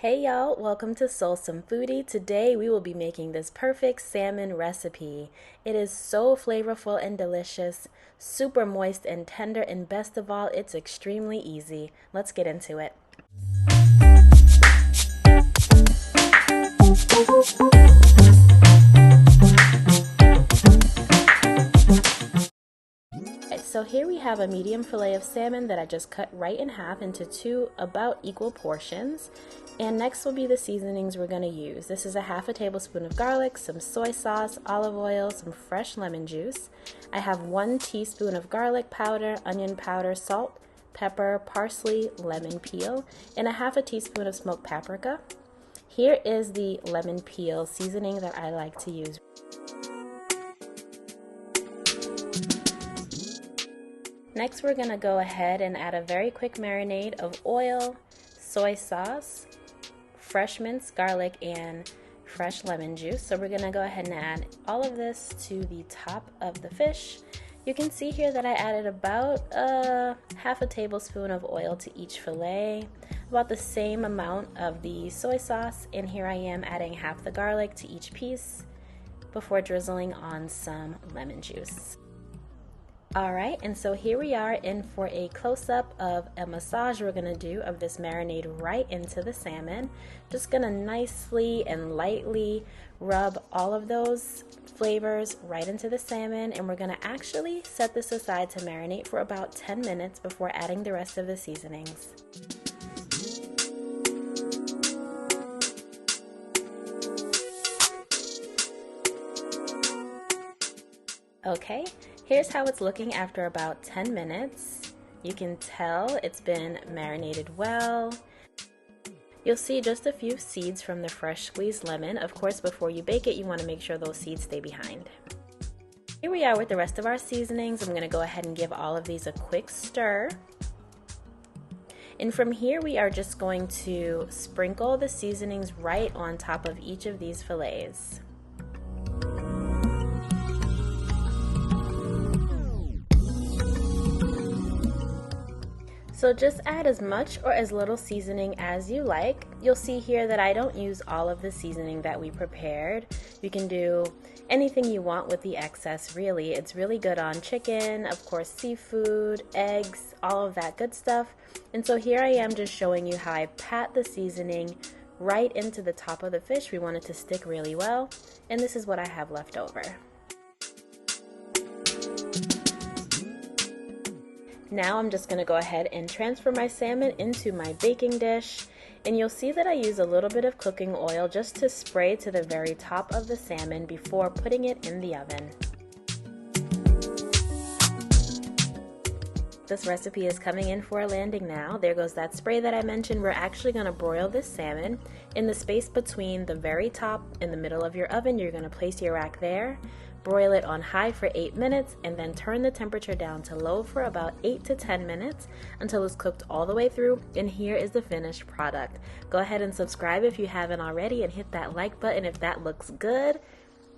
Hey y'all, welcome to Soul Some Foodie. Today we will be making this perfect salmon recipe. It is so flavorful and delicious, super moist and tender, and best of all, it's extremely easy. Let's get into it. So here we have a medium fillet of salmon that I just cut right in half into two about equal portions. And next will be the seasonings we're going to use. This is a half a tablespoon of garlic, some soy sauce, olive oil, some fresh lemon juice. I have 1 teaspoon of garlic powder, onion powder, salt, pepper, parsley, lemon peel, and a half a teaspoon of smoked paprika. Here is the lemon peel seasoning that I like to use. Next, we're going to go ahead and add a very quick marinade of oil, soy sauce, fresh minced garlic, and fresh lemon juice. So we're going to go ahead and add all of this to the top of the fish. You can see here that I added about half a tablespoon of oil to each fillet, about the same amount of the soy sauce, and here I am adding half the garlic to each piece before drizzling on some lemon juice. Alright, and so here we are in for a close-up of a massage we're going to do of this marinade right into the salmon. Just going to nicely and lightly rub all of those flavors right into the salmon, and we're going to actually set this aside to marinate for about 10 minutes before adding the rest of the seasonings. Okay, here's how it's looking after about 10 minutes. You can tell it's been marinated well. You'll see just a few seeds from the fresh squeezed lemon. Of course, before you bake it, you want to make sure those seeds stay behind. Here we are with the rest of our seasonings. I'm going to go ahead and give all of these a quick stir. And from here, we are just going to sprinkle the seasonings right on top of each of these fillets. So just add as much or as little seasoning as you like. You'll see here that I don't use all of the seasoning that we prepared. You can do anything you want with the excess, really. It's really good on chicken, of course seafood, eggs, all of that good stuff. And so here I am just showing you how I pat the seasoning right into the top of the fish. We want it to stick really well, and this is what I have left over. Now I'm just going to go ahead and transfer my salmon into my baking dish, and you'll see that I use a little bit of cooking oil just to spray to the very top of the salmon before putting it in the oven. This recipe is coming in for a landing now. There goes that spray that I mentioned. We're actually going to broil this salmon in the space between the very top and the middle of your oven. You're going to place your rack there. Broil it on high for 8 minutes, and then turn the temperature down to low for about 8 to 10 minutes until it's cooked all the way through. And here is the finished product. Go ahead and subscribe if you haven't already, and hit that like button if that looks good.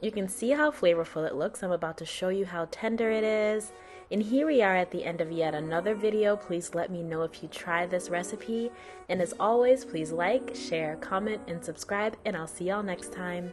You can see how flavorful it looks. I'm about to show you how tender it is. And here we are at the end of yet another video. Please let me know if you try this recipe. And as always, please like, share, comment, and subscribe, and I'll see y'all next time.